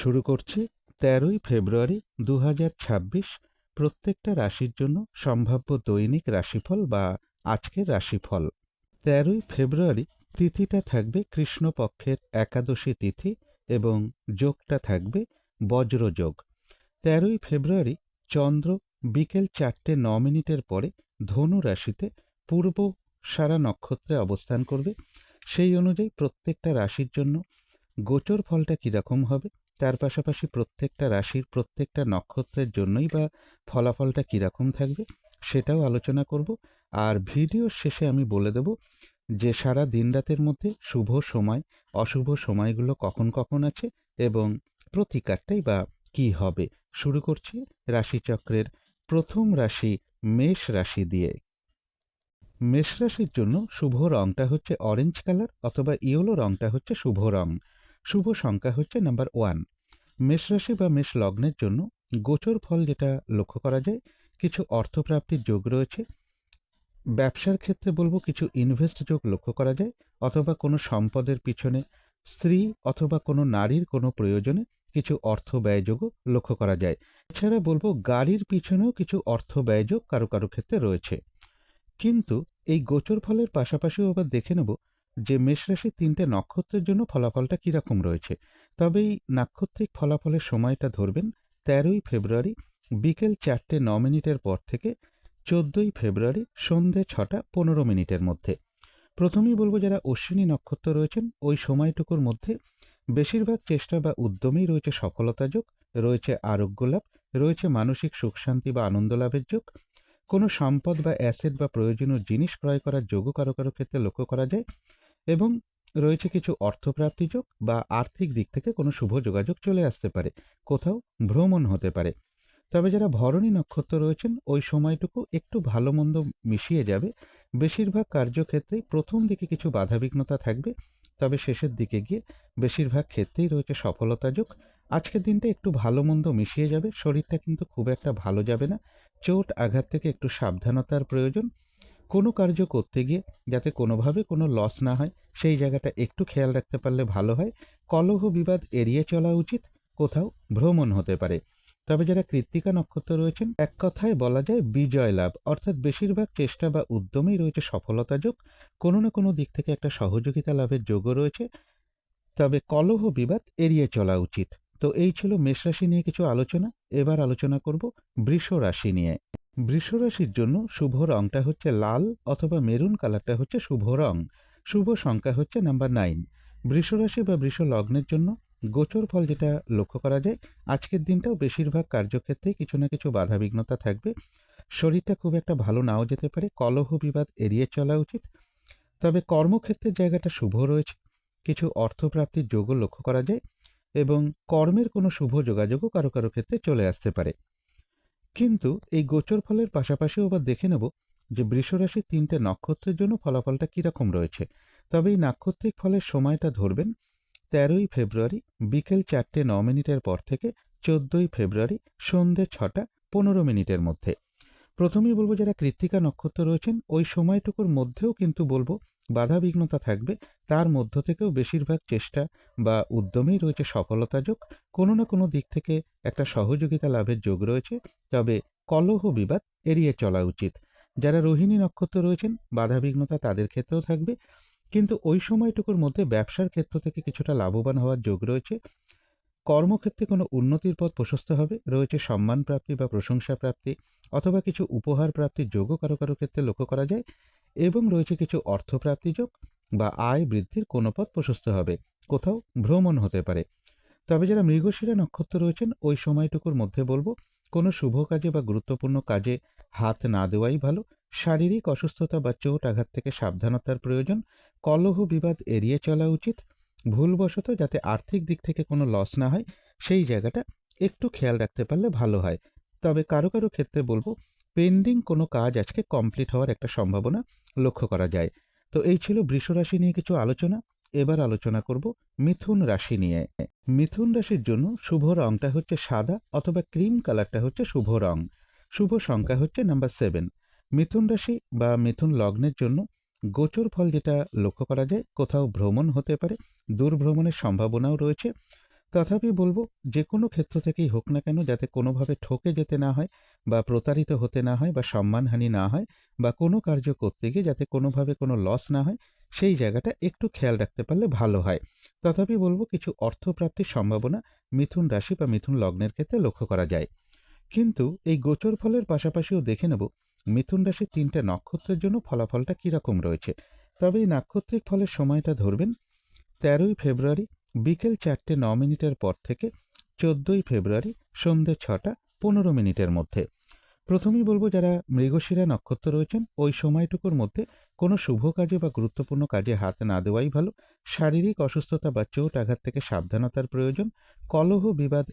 শুরু করছি ১৩ই ফেব্রুয়ারি ২০২৬ প্রত্যেকটা রাশির জন্য সম্ভাব্য দৈনিক রাশিফল বা আজকের রাশিফল। ১৩ই ফেব্রুয়ারি তিথিটা থাকবে কৃষ্ণপক্ষের একাদশী তিথি এবং যোগটা থাকবে বজ্রযোগ। ১৩ই ফেব্রুয়ারি চন্দ্র বিকেল ৪:০৯ পরে ধনু রাশিতে পূর্বসারা নক্ষত্রে অবস্থান করবে। সেই অনুযায়ী প্রত্যেকটা রাশির জন্য গোচর ফলটা কীরকম হবে, তার পাশাপাশি প্রত্যেকটা রাশির প্রত্যেকটা নক্ষত্রের জন্যই বা ফলাফলটা কীরকম থাকবে সেটাও আলোচনা করব। আর ভিডিওর শেষে আমি বলে দেব যে সারা দিন রাতের মধ্যে শুভ সময় অশুভ সময়গুলো কখন কখন আছে এবং প্রতিকারটাই বা কী হবে। শুরু করছি রাশিচক্রের প্রথম রাশি মেষ রাশি দিয়ে। মেষ রাশির জন্য শুভ রংটা হচ্ছে অরেঞ্জ কালার অথবা ইয়েলো রংটা হচ্ছে শুভ রং। শুভ সংখ্যা হচ্ছে নাম্বার 1। মেষ রাশি বা মেষ লগ্নের জন্য গোচর ফল যেটা লক্ষ্য করা যায়, কিছু অর্থপ্রাপ্তির যোগ রয়েছে। ব্যবসার ক্ষেত্রে বলবো কিছু ইনভেস্ট যোগ লক্ষ্য করা যায়, অথবা কোনো সম্পদের পিছনে স্ত্রী অথবা কোনো নারীর কোনো প্রয়োজনে কিছু অর্থ ব্যয়যোগও লক্ষ্য করা যায়। এছাড়া বলবো গাড়ির পিছনেও কিছু অর্থ ব্যয়যোগ কারো কারো ক্ষেত্রে রয়েছে। কিন্তু এই গোচর ফলের পাশাপাশিও আবার দেখে নেব যে মেষ রাশির ৩টে নক্ষত্রের জন্য ফলাফলটা কীরকম রয়েছে। তবে এই নাক্ষত্রিক ফলাফলের সময়টা ধরবেন ১৩ই ফেব্রুয়ারি বিকেল ৪:০৯ পর থেকে ১৪ই ফেব্রুয়ারি সন্ধে ৬:১৫ মধ্যে। প্রথমেই বলবো যারা অশ্বিনী নক্ষত্র রয়েছেন ওই সময়টুকুর মধ্যে বেশিরভাগ চেষ্টা বা উদ্যমেই রয়েছে সফলতা যোগ, রয়েছে আরোগ্য লাভ, রয়েছে মানসিক সুখ শান্তি বা আনন্দ লাভের যোগ। কোনো সম্পদ বা অ্যাসেট বা প্রয়োজনীয় জিনিস ক্রয় করার যোগও কারো কারো ক্ষেত্রে লক্ষ্য করা যায় এবং রয়েছে কিছু অর্থপ্রাপ্তি যোগ বা আর্থিক দিক থেকে কোনো শুভ যোগাযোগ চলে আসতে পারে, কোথাও ভ্রমণ হতে পারে। তবে যারা ভরণী নক্ষত্র রয়েছেন ওই সময়টুকু একটু ভালো মন্দ মিশিয়ে যাবে। বেশিরভাগ কার্যক্ষেত্রেই প্রথম দিকে কিছু বাধাবিঘ্নতা থাকবে, তবে শেষের দিকে গিয়ে বেশিরভাগ ক্ষেত্রেই রয়েছে সফলতা যোগ। আজকের দিনটা একটু ভালো মন্দ মিশিয়ে যাবে, শরীরটা কিন্তু খুব একটা ভালো যাবে না। চোট আঘাত থেকে একটু সাবধানতার প্রয়োজন। কোনো কার্য করতে গিয়ে যাতে কোনোভাবে কোনো লস না হয় সেই জায়গাটা একটু খেয়াল রাখতে পারলে ভালো হয়। কলহ বিবাদ এড়িয়ে চলা উচিত, কোথাও ভ্রমণ হতে পারে। তবে যারা কৃত্তিকা নক্ষত্র রয়েছেন এক কথায় বলা যায় বিজয় লাভ, অর্থাৎ বেশিরভাগ চেষ্টা বা উদ্যমেই রয়েছে সফলতা যোগ, কোনো না কোনো দিক থেকে একটা সহযোগিতা লাভের যোগও রয়েছে। তবে কলহ বিবাদ এড়িয়ে চলা উচিত। তো এই ছিল মেষ রাশি নিয়ে কিছু আলোচনা। এবার আলোচনা করব বৃষ রাশি নিয়ে। বৃষ রাশির জন্য শুভ রংটা হচ্ছে লাল অথবা মেরুন কালারটা হচ্ছে শুভ রং। শুভ সংখ্যা হচ্ছে নাম্বার 9। বৃষ রাশি বা বৃষ লগ্নের জন্য গোচর ফল যেটা লক্ষ্য করা যায়, আজকের দিনটাও বেশিরভাগ কার্যক্ষেত্রেই কিছু না কিছু বাধাবিঘ্নতা থাকবে। শরীরটা খুব একটা ভালো নাও যেতে পারে, কলহ বিবাদ এড়িয়ে চলা উচিত। তবে কর্মক্ষেত্রের জায়গাটা শুভ রয়েছে, কিছু অর্থপ্রাপ্তির যোগও লক্ষ্য করা যায় এবং কর্মের কোনো শুভ যোগাযোগও কারো কারো ক্ষেত্রে চলে আসতে পারে। কিন্তু এই গোচর ফলের পাশাপাশিও আবার দেখে নেব যে বৃষরাশির ৩টে নক্ষত্রের জন্য ফলাফলটা কীরকম রয়েছে। তবে এই নাক্ষত্রিক ফলের সময়টা ধরবেন ১৩ই ফেব্রুয়ারি বিকেল ৪:০৯ পর থেকে ১৪ই ফেব্রুয়ারি সন্ধে ৬:১৫ মধ্যে। প্রথমেই বলবো যারা কৃত্তিকা নক্ষত্র রয়েছেন ওই সময়টুকুর মধ্যেও কিন্তু বলবো বাধাবিঘ্নতা থাকবে, তার মধ্য থেকেও বেশিরভাগ চেষ্টা বা উদ্যমেই রয়েছে সফলতা যোগ, কোনো না কোনো দিক থেকে একটা সহযোগিতা লাভের যোগ রয়েছে। তবে কলহ বিবাদ এড়িয়ে চলা উচিত। যারা রোহিণী নক্ষত্র রয়েছেন বাধাবিঘ্নতা তাদের ক্ষেত্রেও থাকবে, কিন্তু ওই সময়টুকুর মধ্যে ব্যবসার ক্ষেত্র থেকে কিছুটা লাভবান হওয়ার যোগ রয়েছে। কর্মক্ষেত্রে কোনো উন্নতির পথ প্রশস্ত হবে, রয়েছে সম্মান প্রাপ্তি বা প্রশংসা প্রাপ্তি অথবা কিছু উপহার প্রাপ্তির যোগও কারো কারো ক্ষেত্রে লক্ষ্য করা যায় এবং রয়েছে কিছু অর্থপ্রাপ্তি যোগ বা আয় বৃদ্ধির কোনো পথ প্রশস্ত হবে, কোথাও ভ্রমণ হতে পারে। তবে যারা মৃগশিরা নক্ষত্র রয়েছেন ওই সময়টুকুর মধ্যে বলবো কোনো শুভ কাজে বা গুরুত্বপূর্ণ কাজে হাত না দেওয়াই ভালো। শারীরিক অসুস্থতা বা চোট আঘাত থেকে সাবধানতার প্রয়োজন। কলহ বিবাদ এড়িয়ে চলা উচিত। ভুলবশত যাতে আর্থিক দিক থেকে কোনো লস না হয় সেই জায়গাটা একটু খেয়াল রাখতে পারলে ভালো হয়। তবে কারো কারো ক্ষেত্রে বলবো পেন্ডিং কোনো কাজ আজকে কমপ্লিট হওয়ার একটা সম্ভাবনা লক্ষ্য করা যায়। তো এই ছিল বৃষ রাশি নিয়ে কিছু আলোচনা। এবার আলোচনা করব মিথুন রাশি নিয়ে। মিথুন রাশির জন্য শুভ রংটা হচ্ছে সাদা অথবা ক্রিম কালারটা হচ্ছে শুভ রং। শুভ সংখ্যা হচ্ছে নাম্বার 7। মিথুন রাশি বা মিথুন লগ্নের জন্য গোচর ফল যেটা লক্ষ্য করা যায়, কোথাও ভ্রমণ হতে পারে, দূর ভ্রমণের সম্ভাবনাও রয়েছে। তথাপি বলবো যে কোনো ক্ষেত্র থেকেই হোক না কেন যাতে কোনোভাবে ঠকে যেতে না হয় বা প্রতারিত হতে না হয় বা সম্মানহানি না হয় বা কোনো কার্য করতে গিয়ে যাতে কোনোভাবে কোনো লস না হয়, সেই জায়গাটা একটু খেয়াল রাখতে পারলে ভালো হয়। তথাপি বলবো কিছু অর্থপ্রাপ্তির সম্ভাবনা মিথুন রাশি বা মিথুন লগ্নের ক্ষেত্রে লক্ষ্য করা যায়। কিন্তু এই গোচর ফলের পাশাপাশিও দেখে নেব মিথুন রাশির ৩টে নক্ষত্রের জন্য ফলাফলটা কীরকম রয়েছে। তবে এই নাক্ষত্রিক ফলের সময়টা ধরবেন ১৩ই ফেব্রুয়ারি বিকেল ৪:০৯ পর থেকে ১৪ই ফেব্রুয়ারি সন্ধ্যে ৬:১৫ মধ্যে। প্রথমেই বলবো যারা মৃগশিরা নক্ষত্র রয়েছেন ওই সময়টুকুর মধ্যে কোনো শুভ কাজে বা গুরুত্বপূর্ণ কাজে হাত না দেওয়াই ভালো। শারীরিক অসুস্থতা বা চোট আঘাত থেকে সাবধানতার প্রয়োজন। কলহ বিবাদ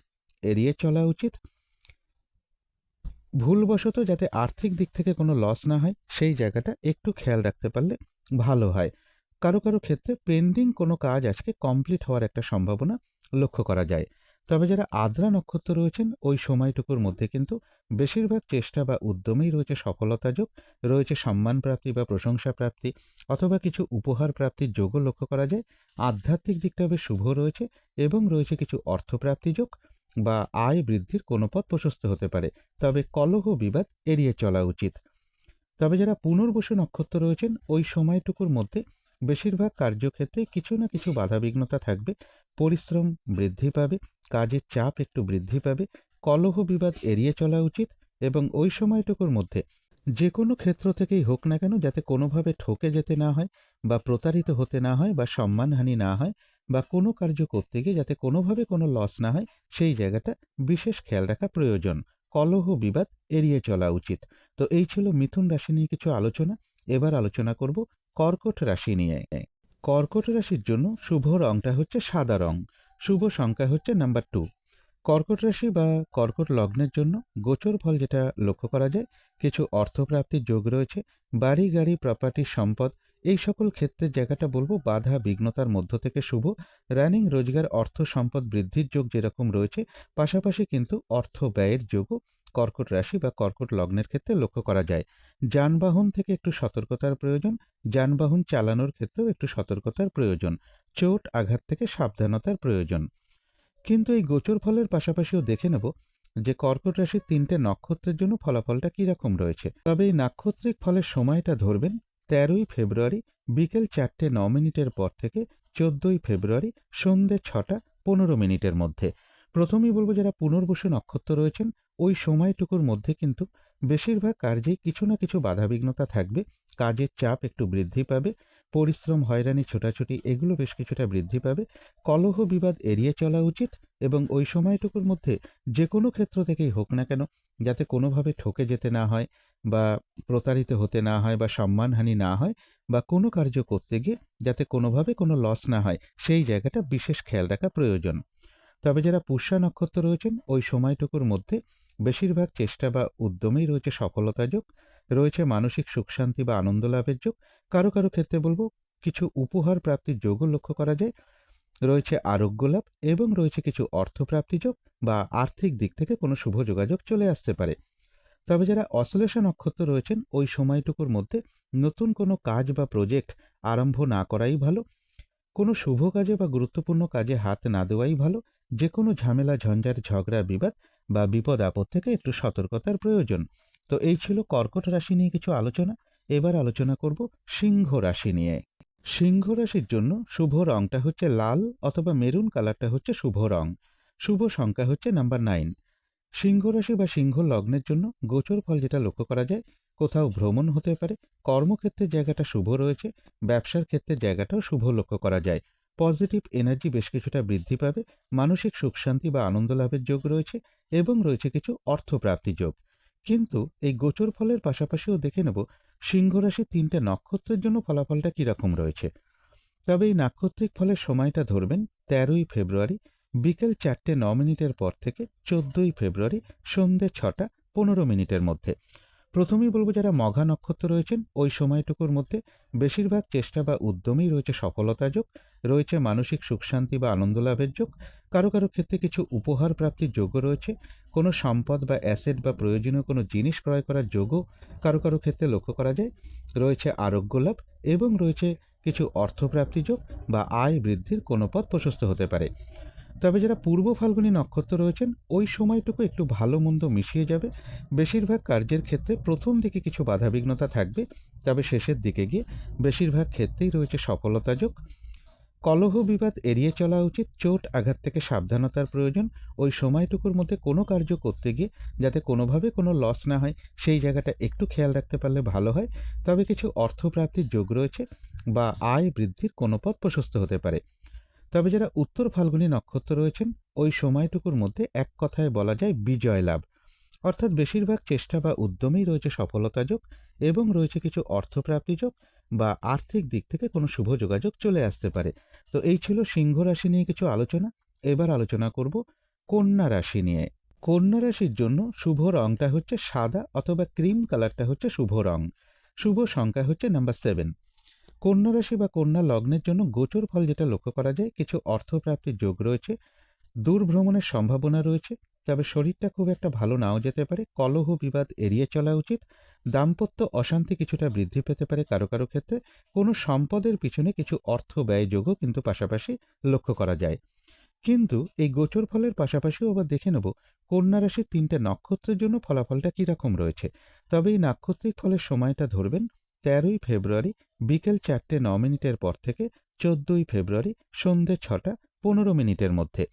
এড়িয়ে চলা উচিত। ভুলবশত যাতে আর্থিক দিক থেকে কোনো লস না হয় সেই জায়গাটা একটু খেয়াল রাখতে পারলে ভালো হয়। কারো কারো ক্ষেত্রে পেন্ডিং কোনো কাজ আজকে কমপ্লিট হওয়ার একটা সম্ভাবনা লক্ষ্য করা যায়। তবে যারা আদ্রা নক্ষত্র রয়েছেন ওই সময়টুকুর মধ্যে কিন্তু বেশিরভাগ চেষ্টা বা উদ্যমেই রয়েছে সফলতা যোগ, রয়েছে সম্মান প্রাপ্তি বা প্রশংসা প্রাপ্তি অথবা কিছু উপহার প্রাপ্তির যোগও লক্ষ্য করা যায়। আধ্যাত্মিক দিকটা বেশ শুভ রয়েছে এবং রয়েছে কিছু অর্থপ্রাপ্তি যোগ বা আয় বৃদ্ধির কোনো পথ প্রশস্ত হতে পারে। তবে কলহ বিবাদ এড়িয়ে চলা উচিত। তবে যারা পুনর্বসু নক্ষত্র রয়েছেন ওই সময়টুকুর মধ্যে বেশিরভাগ কার্যক্ষেত্রে কিছু না কিছু বাধাবিঘ্নতা থাকবে। পরিশ্রম বৃদ্ধি পাবে, কাজের চাপ একটু বৃদ্ধি পাবে। কলহ বিবাদ এড়িয়ে চলা উচিত এবং ওই সময়টুকুর মধ্যে যে কোনো ক্ষেত্র থেকেই হোক না কেন যাতে কোনোভাবে ঠকে যেতে না হয় বা প্রতারিত হতে না হয় বা সম্মানহানি না হয় বা কোনো কার্য করতে গিয়ে যাতে কোনোভাবে কোনো লস না হয় সেই জায়গাটা বিশেষ খেয়াল রাখা প্রয়োজন। কলহ বিবাদ এড়িয়ে চলা উচিত। তো এই ছিল মিথুন রাশি নিয়ে কিছু আলোচনা। এবার আলোচনা করব কর্কট রাশি নিয়ে। কর্কট রাশির জন্য শুভ রংটা হচ্ছে সাদা রং। শুভ সংখ্যা হচ্ছে নাম্বার 2। কর্কট রাশি বা কর্কট লগ্নের জন্য গোচর ফল যেটা লক্ষ্য করা যায়, কিছু অর্থপ্রাপ্তির যোগ রয়েছে। বাড়ি গাড়ি প্রপার্টি সম্পদ এই সকল ক্ষেত্রের জায়গাটা বলবো বাধা বিঘ্নতার মধ্য থেকে শুভ। রানিং রোজগার অর্থ সম্পদ বৃদ্ধির যোগ যেরকম রয়েছে, পাশাপাশি কিন্তু অর্থ ব্যয়ের যোগও কর্কট রাশি বা কর্কট লগ্নের ক্ষেত্রে লক্ষ্য করা যায়। যানবাহন থেকে একটু সতর্কতার প্রয়োজন। যানবাহন চালানোর ক্ষেত্রেও একটু সতর্কতার প্রয়োজন। চোট আঘাত থেকে সাবধানতার প্রয়োজন। কিন্তু এই গোচর ফলের পাশাপাশিও দেখে নেব যে কর্কট রাশির ৩টে নক্ষত্রের জন্য ফলাফলটা কীরকম রয়েছে। তবে এই নাক্ষত্রিক ফলের সময়টা ধরবেন ১৩ই ফেব্রুয়ারি বিকেল ৪:০৯ পর থেকে ১৪ই ফেব্রুয়ারি সন্ধ্যে ৬:১৫ মধ্যে। প্রথমেই বলবো যারা পুনর্বসু নক্ষত্র রয়েছেন ওই সময়টুকুর মধ্যে কিন্তু বেশিরভাগ কার্যেই কিছু না কিছু বাধাবিঘ্নতা থাকবে। কাজের চাপ একটু বৃদ্ধি পাবে। পরিশ্রম হয়রানি ছোটাছুটি এগুলো বেশ কিছুটা বৃদ্ধি পাবে। কলহ বিবাদ এড়িয়ে চলা উচিত এবং ওই সময়টুকুর মধ্যে যে কোনো ক্ষেত্র থেকেই হোক না কেন যাতে কোনোভাবে ঠকে যেতে না হয় বা প্রতারিত হতে না হয় বা সম্মানহানি না হয় বা কোনো কার্য করতে গিয়ে যাতে কোনোভাবে কোনো লস না হয় সেই জায়গাটা বিশেষ খেয়াল রাখা প্রয়োজন। তবে যারা পুষ্যা নক্ষত্র রয়েছেন ওই সময়টুকুর মধ্যে বেশিরভাগ চেষ্টা বা উদ্যমেই রয়েছে সফলতা যোগ, রয়েছে মানসিক সুখ শান্তি বা আনন্দ লাভের যোগ। কারো কারো ক্ষেত্রে বলবো কিছু উপহার প্রাপ্তির যোগও লক্ষ্য করা যায়। রয়েছে আরোগ্য লাভ এবং রয়েছে কিছু অর্থপ্রাপ্তি যোগ বা আর্থিক দিক থেকে কোনো শুভ যোগাযোগ চলে আসতে পারে। তবে যারা অশ্লেষা নক্ষত্র রয়েছেন ওই সময়টুকুর মধ্যে নতুন কোনো কাজ বা প্রজেক্ট আরম্ভ না করাই ভালো। কোনো শুভ কাজে বা গুরুত্বপূর্ণ কাজে হাত না দেওয়াই ভালো। যে কোনো ঝামেলা ঝঞ্ঝাট ঝগড়া বিবাদ বা বিপদ আপদ থেকে একটু সতর্কতার প্রয়োজন। তো এই ছিল কর্কট রাশি নিয়ে কিছু আলোচনা। এবার আলোচনা করব সিংহ রাশি নিয়ে। সিংহ রাশির জন্য শুভ রংটা হচ্ছে লাল অথবা মেরুন কালারটা হচ্ছে শুভ রং। শুভ সংখ্যা হচ্ছে নাম্বার 9। সিংহ রাশি বা সিংহ লগ্নের জন্য গোচর ফল যেটা লক্ষ্য করা যায়, কোথাও ভ্রমণ হতে পারে। কর্মক্ষেত্রের জায়গাটা শুভ রয়েছে। ব্যবসার ক্ষেত্রের জায়গাটাও শুভ লক্ষ্য করা যায়। পজিটিভ এনার্জি বেশ কিছুটা বৃদ্ধি পাবে। মানসিক সুখ শান্তি বা আনন্দ লাভের যোগ রয়েছে এবং রয়েছে কিছু অর্থপ্রাপ্তি যোগ। কিন্তু এই গোচর ফলের পাশাপাশিও দেখে নেব সিংহ রাশির ৩টে নক্ষত্রের জন্য ফলাফলটা কীরকম রয়েছে। তবে এই নাক্ষত্রিক ফলের সময়টা ধরবেন ১৩ই ফেব্রুয়ারি বিকেল ৪:০৯ পর থেকে ১৪ই ফেব্রুয়ারি সন্ধ্যে ৬:১৫ মধ্যে। প্রথমেই বলবো যারা মঘা নক্ষত্র রয়েছেন ওই সময়টুকুর মধ্যে বেশিরভাগ চেষ্টা বা উদ্যমেই রয়েছে সফলতা যোগ, রয়েছে মানসিক সুখ শান্তি বা আনন্দ লাভের যোগ। কারো কারো ক্ষেত্রে কিছু উপহার প্রাপ্তির যোগও রয়েছে। কোনো সম্পদ বা অ্যাসেট বা প্রয়োজনীয় কোনো জিনিস ক্রয় করার যোগও কারো কারো ক্ষেত্রে লক্ষ্য করা যায়। রয়েছে আরোগ্য লাভ এবং রয়েছে কিছু অর্থপ্রাপ্তি যোগ বা আয় বৃদ্ধির কোনো পথ প্রশস্ত হতে পারে। তবে যারা পূর্ব ফাল্গুনী নক্ষত্র রয়েছেন ওই সময়টুকু একটু ভালো মন্দ মিশিয়ে যাবে। বেশিরভাগ কার্যের ক্ষেত্রে প্রথম দিকে কিছু বাধাবিঘ্নতা থাকবে, তবে শেষের দিকে গিয়ে বেশিরভাগ ক্ষেত্রেই রয়েছে সফলতা যোগ। কলহ বিবাদ এড়িয়ে চলা উচিত, চোট আঘাত থেকে সাবধানতার প্রয়োজন। ওই সময়টুকুর মধ্যে কোনো কার্য করতে গিয়ে যাতে কোনোভাবে কোনো লস না হয় সেই জায়গাটা একটু খেয়াল রাখতে পারলে ভালো হয়। তবে কিছু অর্থপ্রাপ্তির যোগ রয়েছে বা আয় বৃদ্ধির কোনো পথ প্রশস্ত হতে পারে। তবে যারা উত্তর ফাল্গুনী নক্ষত্র রয়েছেন ওই সময়টুকুর মধ্যে এক কথায় বলা যায় বিজয় লাভ, অর্থাৎ বেশিরভাগ চেষ্টা বা উদ্যমেই রয়েছে সফলতা যোগ এবং রয়েছে কিছু অর্থপ্রাপ্তি যোগ বা আর্থিক দিক থেকে কোনো শুভ যোগাযোগ চলে আসতে পারে। তো এই ছিল সিংহ রাশি নিয়ে কিছু আলোচনা। এবার আলোচনা করব কন্যা রাশি নিয়ে। কন্যা রাশির জন্য শুভ রংটা হচ্ছে সাদা অথবা ক্রিম কালারটা হচ্ছে শুভ রং। শুভ সংখ্যা হচ্ছে নাম্বার 7। কন্যা রাশি বা কন্যা লগ্নের জন্য গোচর ফল যেটা লক্ষ্য করা যায়, কিছু অর্থপ্রাপ্তির যোগ রয়েছে, দূর ভ্রমণের সম্ভাবনা রয়েছে, তবে শরীরটা খুব একটা ভালো নাও যেতে পারে। কলহ বিবাদ এড়িয়ে চলা উচিত। দাম্পত্য অশান্তি কিছুটা বৃদ্ধি পেতে পারে কারো কারো ক্ষেত্রে। কোনো সম্পদের পিছনে কিছু অর্থ ব্যয় যোগও কিন্তু পাশাপাশি লক্ষ্য করা যায়। কিন্তু এই গোচর ফলের পাশাপাশিও আবার দেখে নেব কন্যা রাশির 3টে নক্ষত্রের জন্য ফলাফলটা কীরকম রয়েছে। তবে এই নাক্ষত্রিক ফলের সময়টা ধরবেন 13ই ফেব্রুয়ারি বিকেল 4:09 পর থেকে 14ই ফেব্রুয়ারি সন্ধে 6:15 মধ্যে।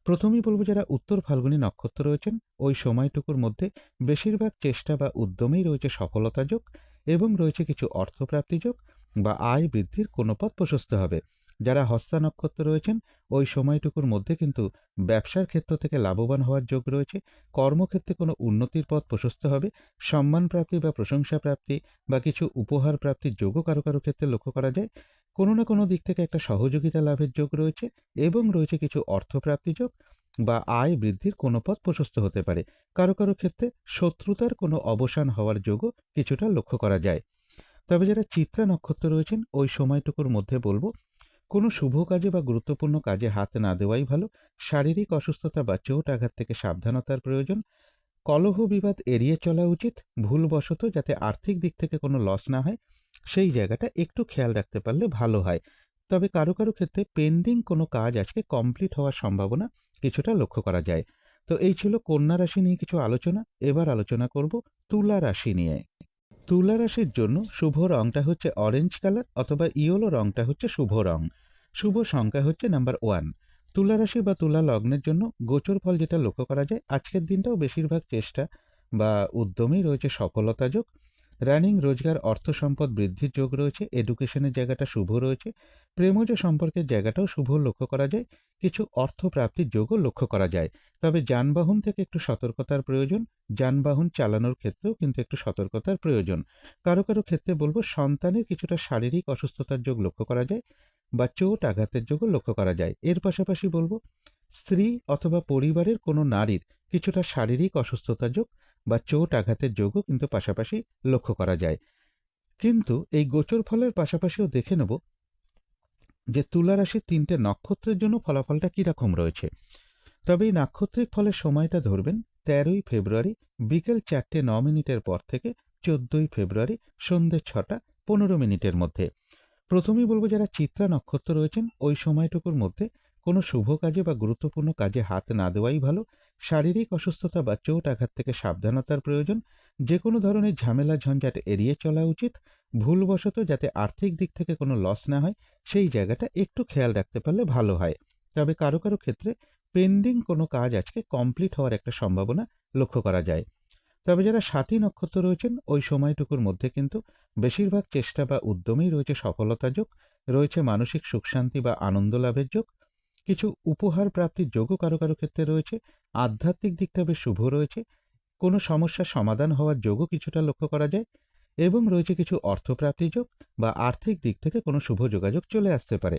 প্রথমেই বলবো যারা উত্তর ফাল্গুনী নক্ষত্র রয়েছেন ওই সময়টুকুর মধ্যে বেশিরভাগ চেষ্টা বা উদ্যমেই রয়েছে সফলতা যোগ এবং রয়েছে কিছু অর্থপ্রাপ্তি যোগ বা আয় বৃদ্ধির কোনো পথ প্রশস্ত হবে। যারা হস্তা নক্ষত্র রয়েছেন ওই সময়টুকুর মধ্যে কিন্তু ব্যবসার ক্ষেত্র থেকে লাভবান হওয়ার যোগ রয়েছে। কর্মক্ষেত্রে কোনো উন্নতির পথ প্রশস্ত হবে। সম্মান প্রাপ্তি বা প্রশংসা প্রাপ্তি বা কিছু উপহার প্রাপ্তির যোগও কারো কারো ক্ষেত্রে লক্ষ্য করা যায়। কোনো না কোনো দিক থেকে একটা সহযোগিতা লাভের যোগ রয়েছে এবং রয়েছে কিছু অর্থপ্রাপ্তি যোগ বা আয় বৃদ্ধির কোনো পথ প্রশস্ত হতে পারে। কারো কারো ক্ষেত্রে শত্রুতার কোনো অবসান হওয়ার যোগও কিছুটা লক্ষ্য করা যায়। তবে যারা চিত্রা নক্ষত্র রয়েছেন ওই সময়টুকুর মধ্যে বলবো কোনো শুভ কাজে বা গুরুত্বপূর্ণ কাজে হাত না দেওয়াই ভালো। শারীরিক অসুস্থতা বা চোট আঘাত থেকে সাবধানতার প্রয়োজন। কলহ বিবাদ এড়িয়ে চলা উচিত। ভুলবশত যাতে আর্থিক দিক থেকে কোনো লস না হয় সেই জায়গাটা একটু খেয়াল রাখতে পারলে ভালো হয়। তবে কারো কারো ক্ষেত্রে পেন্ডিং কোনো কাজ আজকে কমপ্লিট হওয়ার সম্ভাবনা কিছুটা লক্ষ্য করা যায়। তো এই ছিল কন্যা রাশি নিয়ে কিছু আলোচনা। এবার আলোচনা করব তুলা রাশি নিয়ে। তুলা রাশির জন্য শুভ রংটা হচ্ছে অরেঞ্জ কালার অথবা ইয়েলো রংটা হচ্ছে শুভ রং। শুভ সংখ্যা হচ্ছে নাম্বার 1। তুলা রাশি বা তুলা লগ্নের জন্য গোচর ফল যেটা লক্ষ্য করা যায় আজকের দিনটাও বেশিরভাগ চেষ্টা বা উদ্যমেই রয়েছে সফলতা যোগ। রানিং রোজগার অর্থ সম্পদ বৃদ্ধির যোগ রয়েছে। এডুকেশনের জায়গাটা শুভ রয়েছে। প্রেমজ সম্পর্কের জায়গাটাও শুভ লক্ষ্য করা যায়। কিছু অর্থ প্রাপ্তির যোগও লক্ষ্য করা যায়। তবে যানবাহন থেকে একটু সতর্কতার প্রয়োজন। যানবাহন চালানোর ক্ষেত্রেও কিন্তু একটু সতর্কতার প্রয়োজন। কারো কারো ক্ষেত্রে বলবো সন্তানের কিছুটা শারীরিক অসুস্থতার যোগ লক্ষ্য করা যায় বা চোট আঘাতের যোগও লক্ষ্য করা যায়। এর পাশাপাশি বলবো স্ত্রী অথবা পরিবারের কোনো নারীর কিছুটা শারীরিক অসুস্থতার যোগ বা চোট আঘাতের যোগও কিন্তু পাশাপাশি লক্ষ্য করা যায়। কিন্তু এই গোচর ফলের পাশাপাশিও দেখে নেব যে তুলা রাশির 3টে নক্ষত্রের জন্য ফলাফলটা কীরকম রয়েছে। তবে এই নাক্ষত্রিক ফলের সময়টা ধরবেন 13ই ফেব্রুয়ারি বিকেল 4:09 পর থেকে 14ই ফেব্রুয়ারি সন্ধে 6:15 মধ্যে। প্রথমেই বলবো যারা চিত্রা নক্ষত্র রয়েছেন ওই সময়টুকুর মধ্যে কোনো শুভ কাজে বা গুরুত্বপূর্ণ কাজে হাত না দেওয়াই ভালো। শারীরিক অসুস্থতা বা চোট আঘাত থেকে সাবধানতার প্রয়োজন। যে কোনো ধরনের ঝামেলা ঝঞ্ঝাট এড়িয়ে চলা উচিত। ভুলবশত যাতে আর্থিক দিক থেকে কোনো লস না হয় সেই জায়গাটা একটু খেয়াল রাখতে পারলে ভালো হয়। তবে কারো কারো ক্ষেত্রে পেন্ডিং কোনো কাজ আজকে কমপ্লিট হওয়ার একটা সম্ভাবনা লক্ষ্য করা যায়। তবে যারা সাথী নক্ষত্র রয়েছেন ওই সময়টুকুর মধ্যে কিন্তু বেশিরভাগ চেষ্টা বা উদ্যমেই রয়েছে সফলতা যোগ, রয়েছে মানসিক সুখ শান্তি বা আনন্দ লাভের যোগ। কিছু উপহার প্রাপ্তির যোগও কারো কারো ক্ষেত্রে রয়েছে। আধ্যাত্মিক দিকটা বেশ শুভ রয়েছে। কোনো সমস্যার সমাধান হওয়ার যোগও কিছুটা লক্ষ্য করা যায় এবং রয়েছে কিছু অর্থপ্রাপ্তি যোগ বা আর্থিক দিক থেকে কোনো শুভ যোগাযোগ চলে আসতে পারে।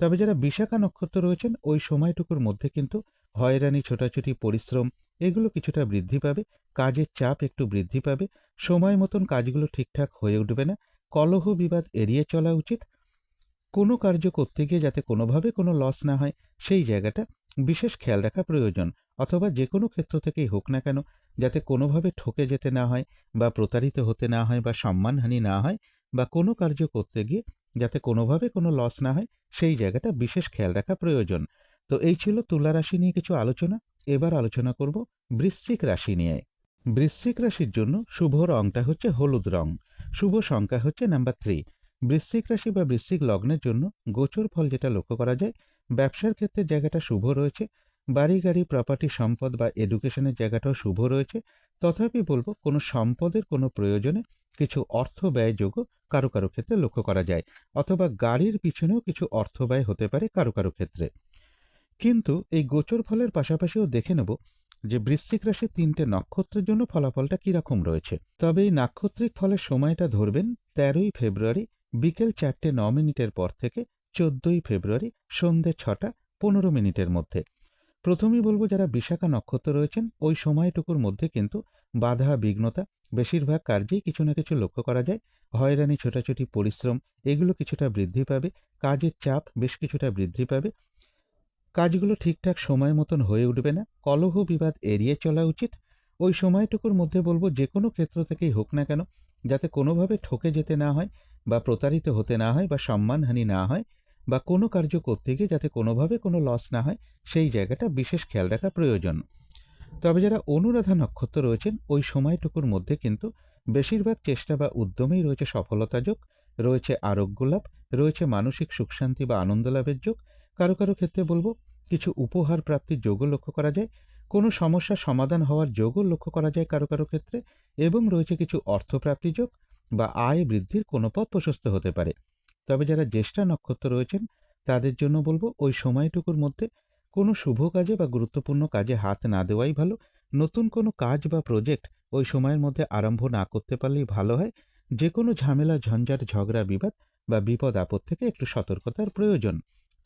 তবে যারা বিশাখা নক্ষত্র রয়েছেন ওই সময়টুকুর মধ্যে কিন্তু হয়রানি ছোটাছুটি পরিশ্রম এগুলো কিছুটা বৃদ্ধি পাবে। কাজের চাপ একটু বৃদ্ধি পাবে। সময় মতন কাজগুলো ঠিকঠাক হয়ে উঠবে না। কলহ বিবাদ এড়িয়ে চলা উচিত। কোনো কার্য করতে গিয়ে যাতে কোনোভাবে কোনো লস না হয় সেই জায়গাটা বিশেষ খেয়াল রাখা প্রয়োজন। অথবা যে কোনো ক্ষেত্র থেকেই হোক না কেন যাতে কোনোভাবে ঠকে যেতে না হয় বা প্রতারিত হতে না হয় বা সম্মানহানি না হয় বা কোনো কার্য করতে গিয়ে যাতে কোনোভাবে কোনো লস না হয় সেই জায়গাটা বিশেষ খেয়াল রাখা প্রয়োজন। তো এই ছিল তুলা রাশি নিয়ে কিছু আলোচনা। এবার আলোচনা করব বৃশ্চিক রাশি নিয়ে। বৃশ্চিক রাশির জন্য শুভ রংটা হচ্ছে হলুদ রং। শুভ সংখ্যা হচ্ছে নাম্বার 3। বৃশ্চিক রাশি বা বৃশ্চিক লগ্নের জন্য গোচর ফল যেটা লক্ষ্য করা যায়, ব্যবসার ক্ষেত্রে জায়গাটা শুভ রয়েছে, বাড়ি গাড়ি প্রপার্টি সম্পদ বা এডুকেশনের জায়গাটাও শুভ রয়েছে। তথাপি বলবো কোনো সম্পদের কোনো প্রয়োজনে কিছু অর্থ ব্যয়যোগ্য কারো কারো ক্ষেত্রে লক্ষ্য করা যায়, অথবা গাড়ির পিছনেও কিছু অর্থ ব্যয় হতে পারে কারো কারো ক্ষেত্রে। কিন্তু এই গোচর ফলের পাশাপাশিও দেখে নেব যে বৃশ্চিক রাশির 3টে নক্ষত্রের জন্য ফলাফলটা কিরকম রয়েছে। তবে এই নাক্ষত্রিক ফলের সময়টা ধরবেন 13ই ফেব্রুয়ারি বিকেল 4:09 পর থেকে 14ই ফেব্রুয়ারি সন্ধ্যে 6:15 মধ্যে। প্রথমেই বলবো যারা বিশাখা নক্ষত্র রয়েছেন ওই সময়টুকুর মধ্যে কিন্তু বাধা বিঘ্নতা বেশিরভাগ কার্যেই কিছু না কিছু লক্ষ্য করা যায়। হয়রানি ছোটাছুটি পরিশ্রম এগুলো কিছুটা বৃদ্ধি পাবে, কাজের চাপ বেশ কিছুটা বৃদ্ধি পাবে, কাজগুলো ঠিকঠাক সময় মতন হয়ে উঠবে না, কলহ বিবাদ এড়িয়ে চলা উচিত। ওই সময়টুকুর মধ্যে বলবো যে কোনো ক্ষেত্র থেকেই হোক না কেন যাতে কোনোভাবে ঠকে যেতে না হয় বা প্রতারিত হতে না হয় বা সম্মানহানি না হয়, বা কোনো কার্য করতে গিয়ে যাতে কোনোভাবে কোনো লস না হয়, সেই জায়গাটা বিশেষ খেয়াল রাখা প্রয়োজন। তবে যারা অনুরাধা নক্ষত্র রয়েছেন ওই সময়টুকুর মধ্যে কিন্তু বেশিরভাগ চেষ্টা বা উদ্যমেই রয়েছে সফলতা যোগ, রয়েছে আরোগ্য লাভ, রয়েছে মানসিক সুখ শান্তি বা আনন্দ লাভের যোগ। কারো কারো ক্ষেত্রে বলবো কিছু উপহার প্রাপ্তির যোগও লক্ষ্য করা যায়, কোনো সমস্যার সমাধান হওয়ার যোগও লক্ষ্য করা যায় কারো কারো ক্ষেত্রে, এবং রয়েছে কিছু অর্থপ্রাপ্তি যোগ বা আয় বৃদ্ধির কোনো পথ প্রশস্ত হতে পারে। তবে যারা জ্যেষ্ঠা নক্ষত্র রয়েছেন তাদের জন্য বলবো ওই সময়টুকুর মধ্যে কোনো শুভ কাজে বা গুরুত্বপূর্ণ কাজে হাত না দেওয়াই ভালো। নতুন কোনো কাজ বা প্রজেক্ট ওই সময়ের মধ্যে আরম্ভ না করতে পারলেই ভালো হয়। যে কোনো ঝামেলা ঝঞ্ঝাট ঝগড়া বিবাদ বা বিপদ আপদ থেকে একটু সতর্কতার প্রয়োজন।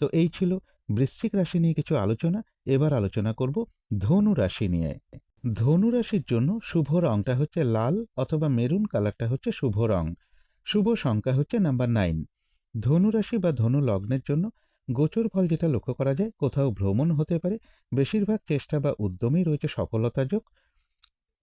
তো এই ছিল বৃশ্চিক রাশি নিয়ে কিছু আলোচনা। এবার আলোচনা করব ধনু রাশি নিয়ে। ধনু রাশির জন্য শুভ রংটা হচ্ছে লাল অথবা মেরুন কালারটা হচ্ছে শুভ রং। শুভ সংখ্যা হচ্ছে নাম্বার 9। ধনু রাশি বা ধনু লগ্নের জন্য গোচর ফল যেটা লক্ষ্য করা যায়, কোথাও ভ্রমণ হতে পারে, বেশিরভাগ চেষ্টা বা উদ্যমেই রয়েছে সফলতা যোগ,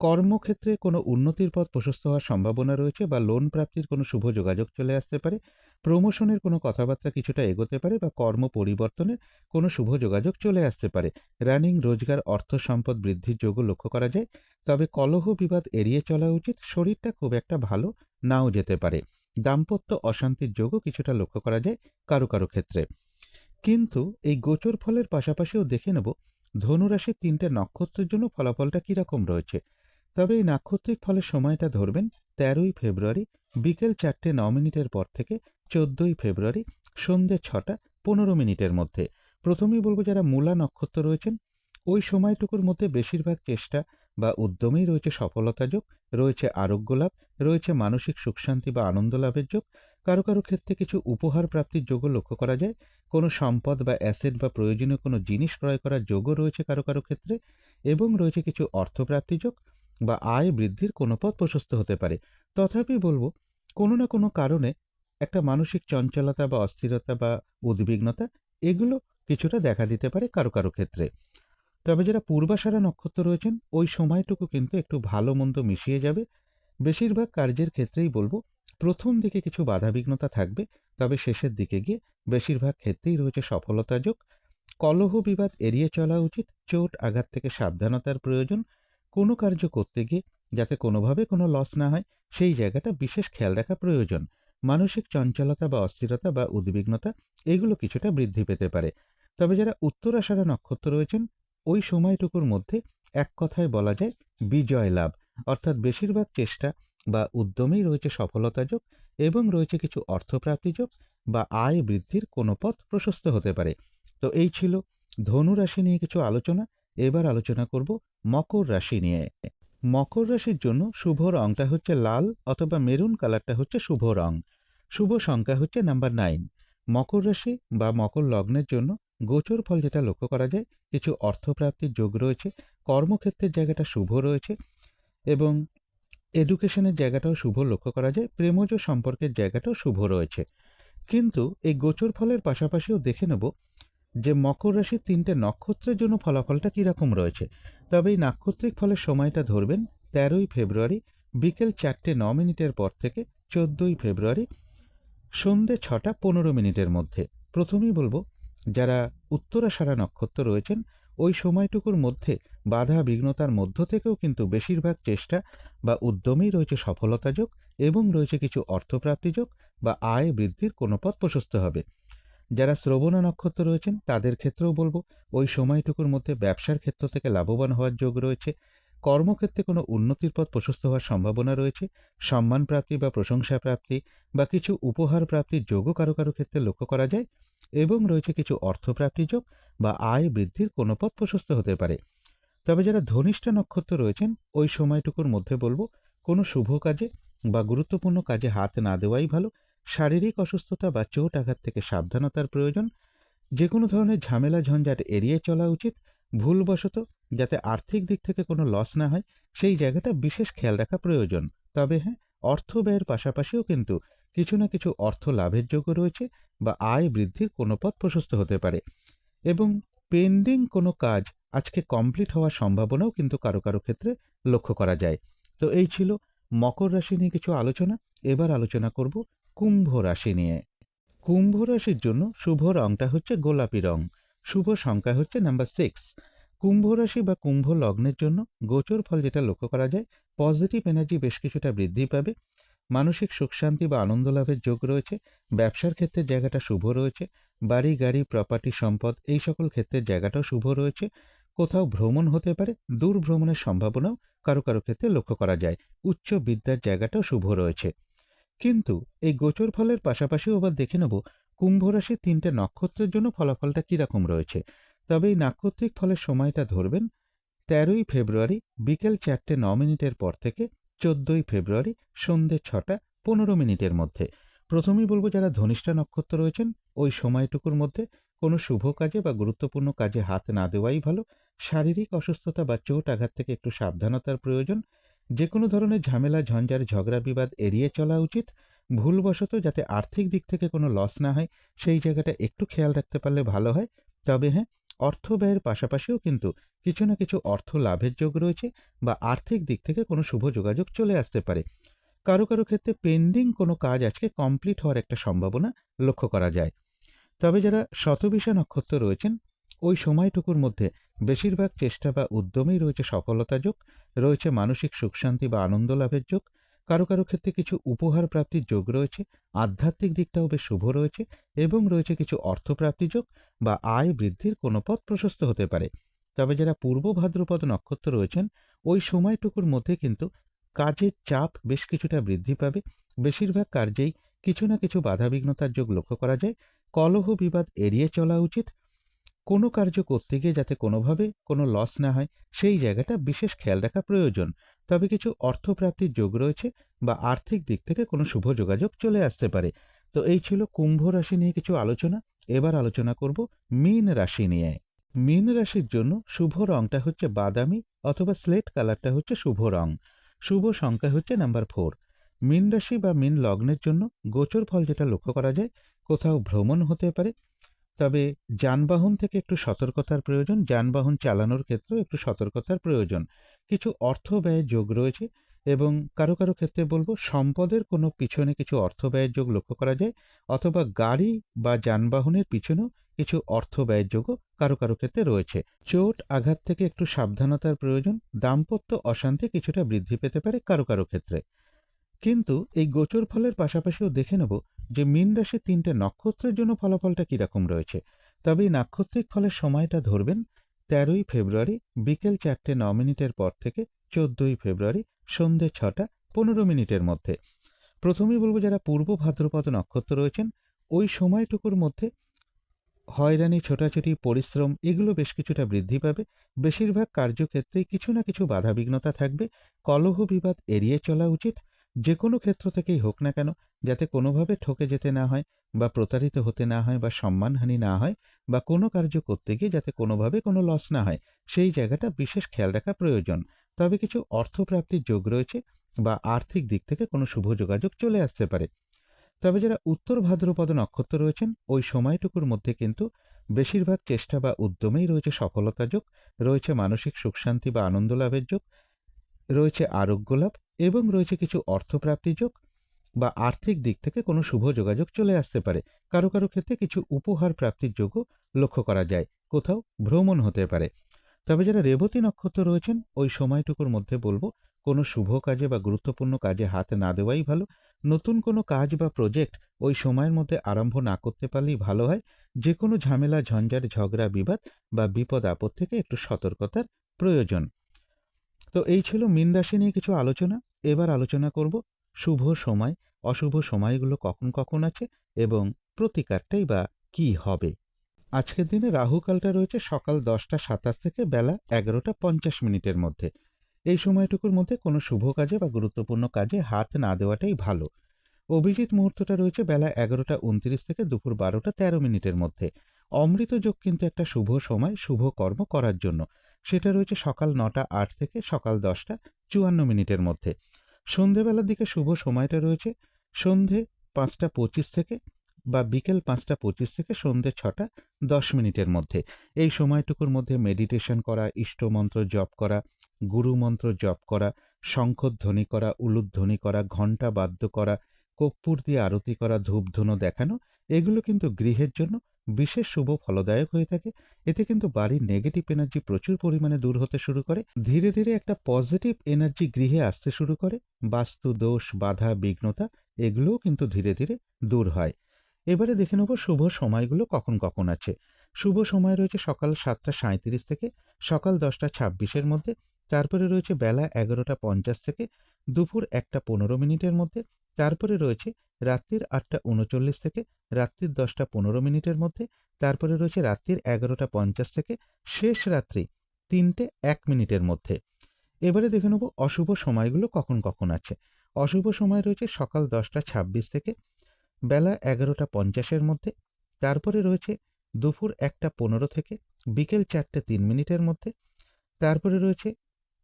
কর্মক্ষেত্রে কোনো উন্নতির পথ প্রশস্ত হওয়ার সম্ভাবনা রয়েছে বা লোন প্রাপ্তির কোনো শুভ যোগাযোগ চলে আসতে পারে, প্রমোশনের কোনো কথাবার্তা কিছুটা এগোতে পারে বা কর্ম পরিবর্তনের কোনো শুভ যোগাযোগ চলে আসতে পারে, রানিং রোজগার অর্থ সম্পদ বৃদ্ধির যোগও লক্ষ্য করা যায়। তবে কলহ বিবাদ এড়িয়ে চলা উচিত, শরীরটা খুব একটা ভালো নাও যেতে পারে, দাম্পত্য অশান্তির যোগও কিছুটা লক্ষ্য করা যায় কারো কারো ক্ষেত্রে। কিন্তু এই গোচর ফলের পাশাপাশিও দেখে নেব ধনুরাশির 3টে নক্ষত্রের জন্য ফলাফলটা কিরকম রয়েছে। তবে এই নাক্ষত্রিক ফলের সময়টা ধরবেন 13ই ফেব্রুয়ারি বিকেল 4:09 পর থেকে 14ই ফেব্রুয়ারি সন্ধ্যে 6:15 মধ্যে। প্রথমেই বলবো যারা মূলা নক্ষত্র রয়েছেন ওই সময়টুকুর মধ্যে বেশিরভাগ চেষ্টা বা উদ্যমেই রয়েছে সফলতা যোগ, রয়েছে আরোগ্য লাভ, রয়েছে মানসিক সুখ শান্তি বা আনন্দ লাভের যোগ। কারো কারো ক্ষেত্রে কিছু উপহার প্রাপ্তির যোগও লক্ষ্য করা যায়, কোনো সম্পদ বা অ্যাসেট বা প্রয়োজনীয় কোনো জিনিস ক্রয় করার যোগও রয়েছে কারো কারো ক্ষেত্রে, এবং রয়েছে কিছু অর্থপ্রাপ্তি যোগ বা আয় বৃদ্ধির কোনো পথ প্রশস্ত হতে পারে। তথাপি বলবো কোনো না কোনো কারণে একটা মানসিক চঞ্চলতা বা অস্থিরতা বা উদ্বিগ্নতা এগুলো কিছুটা দেখা দিতে পারে কারো কারো ক্ষেত্রে। তবে যারা পূর্বাষাঢ়া নক্ষত্র রয়েছেন ওই সময়টুকু কিন্তু একটু ভালো মন্দ মিশিয়ে যাবে। বেশিরভাগ কার্যের ক্ষেত্রেই বলবো প্রথম দিকে কিছু বাধাবিঘ্নতা থাকবে, তবে শেষের দিকে গিয়ে বেশিরভাগ ক্ষেত্রেই রয়েছে সফলতা যোগ। কলহ বিবাদ এড়িয়ে চলা উচিত, চোট আঘাত থেকে সাবধানতার প্রয়োজন। কোনো কার্য করতে গিয়ে যাতে কোনোভাবে কোনো লস না হয় সেই জায়গাটা বিশেষ খেয়াল রাখা প্রয়োজন। মানসিক চঞ্চলতা বা অস্থিরতা বা উদ্বিগ্নতা এগুলো কিছুটা বৃদ্ধি পেতে পারে। তবে যারা উত্তরাষাঢ়া নক্ষত্র রয়েছেন ওই সময়টুকুর মধ্যে এক কথায় বলা যায় বিজয় লাভ, অর্থাৎ বেশিরভাগ চেষ্টা বা উদ্যমেই রয়েছে সফলতা যোগ, এবং রয়েছে কিছু অর্থপ্রাপ্তি যোগ বা আয় বৃদ্ধির কোনো পথ প্রশস্ত হতে পারে। তো এই ছিল ধনু রাশি নিয়ে কিছু আলোচনা। এবার আলোচনা করব মকর রাশি নিয়ে। মকর রাশির জন্য শুভ রংটা হচ্ছে লাল অথবা মেরুন কালারটা হচ্ছে শুভ রং। শুভ সংখ্যা হচ্ছে নাম্বার 9। মকর রাশি বা মকর লগ্নের জন্য গোচর ফল যেটা লক্ষ্য করা যায়, কিছু অর্থপ্রাপ্তির যোগ রয়েছে, কর্মক্ষেত্রের জায়গাটা শুভ রয়েছে, এবং এডুকেশনের জায়গাটাও শুভ লক্ষ্য করা যায়, প্রেমজ সম্পর্কের জায়গাটাও শুভ রয়েছে। কিন্তু এই গোচর ফলের পাশাপাশিও দেখে নেব যে মকর রাশির 3টে নক্ষত্রের জন্য ফলাফলটা কিরকম রয়েছে। তবে এই নাক্ষত্রিক ফলের সময়টা ধরবেন 13ই ফেব্রুয়ারি বিকেল 4:09 পর থেকে 14ই ফেব্রুয়ারি সন্ধ্যে 6:15 মধ্যে। প্রথমেই বলবো যারা উত্তরাষাঢ়া নক্ষত্র রয়েছেন ওই সময়টুকুর মধ্যে বাধা বিঘ্নতার মধ্য থেকেও কিন্তু বেশিরভাগ চেষ্টা বা উদ্যমেই রয়েছে সফলতা যোগ এবং রয়েছে কিছু অর্থপ্রাপ্তি যোগ বা আয় বৃদ্ধির কোনো পথ প্রশস্ত হবে। যারা শ্রবণা নক্ষত্র রয়েছেন তাদের ক্ষেত্রেও বলবো ওই সময়টুকুর মধ্যে ব্যবসার ক্ষেত্র থেকে লাভবান হওয়ার যোগ রয়েছে, কর্মক্ষেত্রে কোনো উন্নতির পথ প্রশস্ত হওয়ার সম্ভাবনা রয়েছে, সম্মান প্রাপ্তি বা প্রশংসা প্রাপ্তি বা কিছু উপহার প্রাপ্তির যোগও কারো কারো ক্ষেত্রে লক্ষ্য করা যায় এবং রয়েছে কিছু অর্থপ্রাপ্তি যোগ বা আয় বৃদ্ধির কোনো পথ প্রশস্ত হতে পারে। তবে যারা ধনিষ্ঠা নক্ষত্র রয়েছেন ওই সময়টুকুর মধ্যে বলবো কোনো শুভ কাজে বা গুরুত্বপূর্ণ কাজে হাত না দেওয়াই ভালো। শারীরিক অসুস্থতা বা চোট আঘাত থেকে সাবধানতার প্রয়োজন। যে কোনো ধরনের ঝামেলা ঝঞ্ঝাট এড়িয়ে চলা উচিত। ভুলবশত যাতে আর্থিক দিক থেকে কোনো লস না হয় সেই জায়গাটা বিশেষ খেয়াল রাখা প্রয়োজন। তবে হ্যাঁ, অর্থ ব্যয়ের পাশাপাশিও কিন্তু কিছু না কিছু অর্থ লাভের যোগ্য রয়েছে বা আয় বৃদ্ধির কোনো পথ প্রশস্ত হতে পারে এবং পেন্ডিং কোনো কাজ আজকে কমপ্লিট হওয়ার সম্ভাবনাও কিন্তু কারো কারো ক্ষেত্রে লক্ষ্য করা যায়। তো এই ছিল মকর রাশি নিয়ে কিছু আলোচনা। এবার আলোচনা করব কুম্ভ রাশি নিয়ে। কুম্ভ রাশির জন্য শুভ রংটা হচ্ছে গোলাপি রং, শুভ সংখ্যা হচ্ছে নাম্বার 6। কুম্ভ রাশি বা কুম্ভ লগ্নের জন্য গোচর ফল যেটা লক্ষ্য করা যায়, পজিটিভ এনার্জি বেশ কিছুটা বৃদ্ধি পাবে, মানসিক সুখ শান্তি বা আনন্দ লাভের যোগ রয়েছে, ব্যবসার ক্ষেত্রে জায়গাটা শুভ রয়েছে, বাড়ি গাড়ি প্রপার্টি সম্পদ এই সকল ক্ষেত্রের জায়গাটাও শুভ রয়েছে, কোথাও ভ্রমণ হতে পারে, দূর ভ্রমণের সম্ভাবনাও কারো কারো ক্ষেত্রে লক্ষ্য করা যায়, উচ্চ বিদ্যার জায়গাটাও শুভ রয়েছে। কিন্তু এই গোচর ফলের পাশাপাশিও আবার দেখে নেব কুম্ভ রাশির 3টে নক্ষত্রের জন্য ফলাফলটা কিরকম রয়েছে। তবে এই নাক্ষত্রিক ফলের সময়টা ধরবেন 13ই ফেব্রুয়ারি বিকেল 4:09 পর থেকে 14ই ফেব্রুয়ারি সন্ধ্যে 6:15 মধ্যে। প্রথমেই বলবো যারা ধনিষ্ঠা নক্ষত্র রয়েছেন ওই সময়টুকুর মধ্যে কোনো শুভ কাজে বা গুরুত্বপূর্ণ কাজে হাত না দেওয়াই ভালো। শারীরিক অসুস্থতা বা চোট আঘাত থেকে একটু সাবধানতার প্রয়োজন। যে কোনো ধরনের ঝামেলা ঝঞ্ঝাট ঝগড়া বিবাদ এড়িয়ে চলা উচিত। ভুলবশত যাতে আর্থিক দিক থেকে কোনো লস না হয় সেই জায়গাটা একটু খেয়াল রাখতে পারলে ভালো হয়। তবে হ্যাঁ, অর্থ ব্যয়ের পাশাপাশিও কিন্তু কিছু না কিছু অর্থ লাভের যোগ রয়েছে বা আর্থিক দিক থেকে কোনো শুভ যোগাযোগ চলে আসতে পারে। কারো কারো ক্ষেত্রে পেন্ডিং কোনো কাজ আজকে কমপ্লিট হওয়ার একটা সম্ভাবনা লক্ষ্য করা যায়। তবে যারা শতবিশা নক্ষত্র রয়েছেন ওই সময়টুকুর মধ্যে বেশিরভাগ চেষ্টা বা উদ্যমেই রয়েছে সফলতা যোগ, রয়েছে মানসিক সুখ শান্তি বা আনন্দ লাভের যোগ, কারো কারো ক্ষেত্রে কিছু উপহার প্রাপ্তির যোগ রয়েছে, আধ্যাত্মিক দিকটাও বেশ শুভ রয়েছে এবং রয়েছে কিছু অর্থপ্রাপ্তি যোগ বা আয় বৃদ্ধির কোনো পথ প্রশস্ত হতে পারে। তবে যারা পূর্ব ভাদ্রপদ নক্ষত্র রয়েছেন ওই সময়টুকুর মধ্যে কিন্তু কাজের চাপ বেশ কিছুটা বৃদ্ধি পাবে। বেশিরভাগ কার্যেই কিছু না কিছু বাধাবিঘ্নতার যোগ লক্ষ্য করা যায়। কলহ বিবাদ এড়িয়ে চলা উচিত। কোনো কার্য করতে গিয়ে যাতে কোনোভাবে কোনো লস না হয় সেই জায়গাটা বিশেষ খেয়াল রাখা প্রয়োজন। তবে কিছু অর্থপ্রাপ্তির যোগ রয়েছে বা আর্থিক দিক থেকে কোনো শুভ যোগাযোগ চলে আসতে পারে। তো এই ছিল কুম্ভ রাশি নিয়ে কিছু আলোচনা। এবার আলোচনা করব মীন রাশি নিয়ে। মীন রাশির জন্য শুভ রংটা হচ্ছে বাদামি অথবা স্লেট কালারটা হচ্ছে শুভ রং, শুভ সংখ্যা হচ্ছে নাম্বার 4। মীন রাশি বা মীন লগ্নের জন্য গোচর ফল যেটা লক্ষ্য করা যায়, কোথাও ভ্রমণ হতে পারে, তবে যানবাহন থেকে একটু সতর্কতার প্রয়োজন, যানবাহন চালানোর ক্ষেত্রেও একটু সতর্কতার প্রয়োজন। কিছু অর্থ ব্যয়ের যোগ রয়েছে এবং কারো কারো ক্ষেত্রে বলবো সম্পদের কোনো পিছনে কিছু অর্থ ব্যয়ের যোগ লক্ষ্য করা যায়, অথবা গাড়ি বা যানবাহনের পিছনেও কিছু অর্থ ব্যয়ের যোগও কারো কারো ক্ষেত্রে রয়েছে। চোট আঘাত থেকে একটু সাবধানতার প্রয়োজন। দাম্পত্য অশান্তি কিছুটা বৃদ্ধি পেতে পারে কারো কারো ক্ষেত্রে। কিন্তু এই গোচর ফলের পাশাপাশিও দেখে নেব যে মীন রাশির 3টে নক্ষত্রের জন্য ফলাফলটা কিরকম রয়েছে। তবে এই নাক্ষত্রিক ফলের সময়টা ধরবেন 13ই ফেব্রুয়ারি বিকেল 4:09 পর থেকে 14ই ফেব্রুয়ারি সন্ধ্যে 6:15 মধ্যে। প্রথমেই বলবো যারা পূর্ব ভাদ্রপদ নক্ষত্র রয়েছেন ওই সময়টুকুর মধ্যে হয়রানি ছোটাছুটি পরিশ্রম এগুলো বেশ কিছুটা বৃদ্ধি পাবে। বেশিরভাগ কার্যক্ষেত্রেই কিছু না কিছু বাধাবিঘ্নতা থাকবে। কলহ বিবাদ এড়িয়ে চলা উচিত। যে কোনো ক্ষেত্র থেকেই হোক না কেন যাতে কোনোভাবে ঠকে যেতে না হয় বা প্রতারিত হতে না হয় বা সম্মানহানি না হয় বা কোনো কার্য করতে গিয়ে যাতে কোনোভাবে কোনো লস না হয় সেই জায়গাটা বিশেষ খেয়াল রাখা প্রয়োজন। তবে কিছু অর্থপ্রাপ্তির যোগ রয়েছে বা আর্থিক দিক থেকে কোনো শুভ যোগাযোগ চলে আসতে পারে। তবে যারা উত্তর ভাদ্রপদ নক্ষত্র রয়েছেন ওই সময়টুকুর মধ্যে কিন্তু বেশিরভাগ চেষ্টা বা উদ্যমেই রয়েছে সফলতা যোগ, রয়েছে মানসিক সুখ শান্তি বা আনন্দ লাভের যোগ, রয়েছে আরোগ্য লাভ এবং রয়েছে কিছু অর্থপ্রাপ্তি যোগ। বা আর্থিক দিক থেকে কোনো শুভ যোগাযোগ চলে আসতে পারে। কারো কারো ক্ষেত্রে কিছু উপহার প্রাপ্তির যোগ্য লক্ষ্য করা যায়। কোথাও ভ্রমণ হতে পারে। তবে যারা রেবতী নক্ষত্র রয়েছেন ওই সময়টুকুর মধ্যে বলবো কোনো শুভ কাজে বা গুরুত্বপূর্ণ কাজে হাত না দেওয়াই ভালো। নতুন কোনো কাজ বা প্রজেক্ট ওই সময়ের মধ্যে আরম্ভ না করতে পারলেই ভালো হয়। যে কোনো ঝামেলা, ঝঞ্ঝাট, ঝগড়া, বিবাদ বা বিপদ আপদ থেকে একটু সতর্কতার প্রয়োজন। তো এই ছিল মীন রাশি নিয়ে কিছু আলোচনা। এবার আলোচনা করব শুভ সময়, অশুভ সময়গুলো কখন কখন আছে এবং প্রতিকারটাই বা কি হবে। আজকের দিনে রাহুকালটা রয়েছে সকাল 10টা 27 থেকে বেলা 11টা 50 মিনিটের মধ্যে। এই সময়টুকুর মধ্যে কোনো শুভ কাজে বা গুরুত্বপূর্ণ কাজে হাত না দেওয়াটাই ভালো। অভিজিৎ মুহূর্তটা রয়েছে বেলা 11টা 29 থেকে দুপুর 12টা 13 মিনিটের মধ্যে। অমৃত যোগ কিন্তু একটা শুভ সময় শুভ কর্ম করার জন্য। সেটা রয়েছে সকাল 9টা 8 থেকে সকাল 10টা 54 মিনিটের মধ্যে। সন্ধেবেলার দিকে শুভ সময়টা রয়েছে সন্ধে 5টা 25 থেকে বা বিকেল 5টা 25 থেকে সন্ধে 6টা 10 মিনিটের মধ্যে। এই সময়টুকুর মধ্যে মেডিটেশন করা, ইষ্টমন্ত্র জপ করা, গুরুমন্ত্র জপ করা, শঙ্খধ্বনি করা, উলুধ্বনি করা, ঘণ্টা বাদ্য করা, কর্পূর দিয়ে আরতি করা, ধূপধুনো দেখানো, এগুলো কিন্তু গৃহের জন্য বিশেষ শুভ ফলদায়ক হয়ে থাকে। এতে কিন্তু বাড়ির নেগেটিভ এনার্জি প্রচুর পরিমাণে দূর হতে শুরু করে। ধীরে ধীরে একটা পজিটিভ এনার্জি গৃহে আসতে শুরু করে। বাস্তু দোষ, বাধা, বিঘ্নতা এগুলোও কিন্তু ধীরে ধীরে দূর হয়। এবারে দেখে নেব শুভ সময়গুলো কখন কখন আছে। শুভ সময় রয়েছে সকাল 7টা 37 থেকে সকাল 10টা 26-এর মধ্যে। তারপরে রয়েছে বেলা 11টা 50 থেকে দুপুর 1টা 15 মিনিটের মধ্যে। তারপরে রয়েছে রাত্রির 8টা 39 থেকে রাত্রির 10টা 15 মিনিটের মধ্যে। তারপরে রয়েছে রাত্রির 11টা 50 থেকে শেষ রাত্রি 3টে 1 মিনিটের মধ্যে। এবারে দেখে নেব অশুভ সময়গুলো কখন কখন আছে। অশুভ সময় রয়েছে সকাল 10টা 26 থেকে বেলা 11টা 50-এর মধ্যে। তারপরে রয়েছে দুপুর 1টা 15 থেকে বিকেল 4টে 3 মিনিটের মধ্যে। তারপরে রয়েছে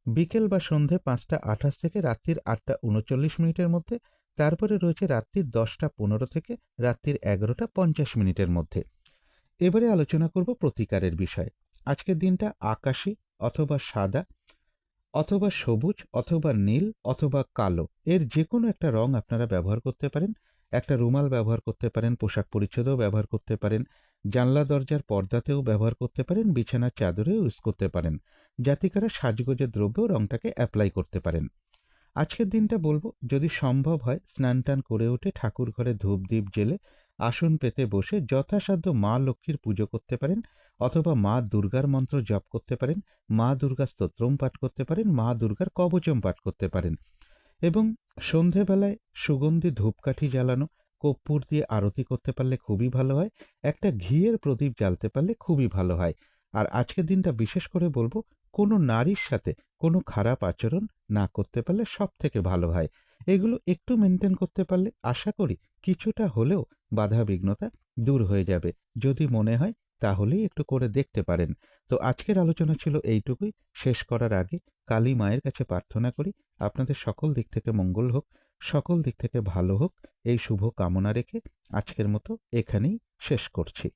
বিকেল বা সন্ধে 5টা 28 থেকে রাত্রির 8টা 39 মিনিটের মধ্যে। তারপরে রয়েছে রাত্রির 10টা 15 থেকে রাত্রির 11টা 50 মিনিটের মধ্যে। এবারে আলোচনা করব প্রতিকারের বিষয়। আজকের দিনটা আকাশী অথবা সাদা অথবা সবুজ অথবা নীল অথবা কালো, এর যে কোনো একটা রং আপনারা ব্যবহার করতে পারেন। একটা রুমাল ব্যবহার করতে পারেন, পোশাক পরিচ্ছদেও ব্যবহার করতে পারেন, জানলা দরজার পর্দাতেও ব্যবহার করতে পারেন, বিছানার চাদরেও ইউজ করতে পারেন। জাতিকারা সাজগোজের দ্রব্য রংটাকে অ্যাপ্লাই করতে পারেন। আজকের দিনটা বলবো যদি সম্ভব হয় স্নান টান করে উঠে ঠাকুর ঘরে ধূপ দ্বীপ জেলে আসন পেতে বসে যথাসাধ্য মা লক্ষ্মীর পুজো করতে পারেন, অথবা মা দুর্গার মন্ত্র জপ করতে পারেন, মা দুর্গা স্তোত্রম পাঠ করতে পারেন, মা দুর্গার কবচম পাঠ করতে পারেন। এবং সন্ধেবেলায় সুগন্ধি ধূপকাঠি জ্বালানো, কর্পূর দিয়ে আরতি করতে পারলে খুবই ভালো হয়। একটা ঘিয়ের প্রদীপ জ্বালতে পারলে খুবই ভালো হয়। আর আজকের দিনটা বিশেষ করে বলবো কোনো নারীর সাথে কোনো খারাপ আচরণ না করতে পারলে সব থেকে ভালো হয়। এগুলো একটু মেনটেন করতে পারলে আশা করি কিছুটা হলেও বাধা বিঘ্নতা দূর হয়ে যাবে। যদি মনে হয় তাহলেই একটু করে দেখতে পারেন। তো আজকের আলোচনা ছিল এইটুকুই। শেষ করার আগে কালী মায়ের কাছে প্রার্থনা করি আপনাদের সকল দিক থেকে মঙ্গল হোক, সকল দিক থেকে ভালো হোক, এই শুভ কামনা রেখে আজকের মতো এখানেই শেষ করছি।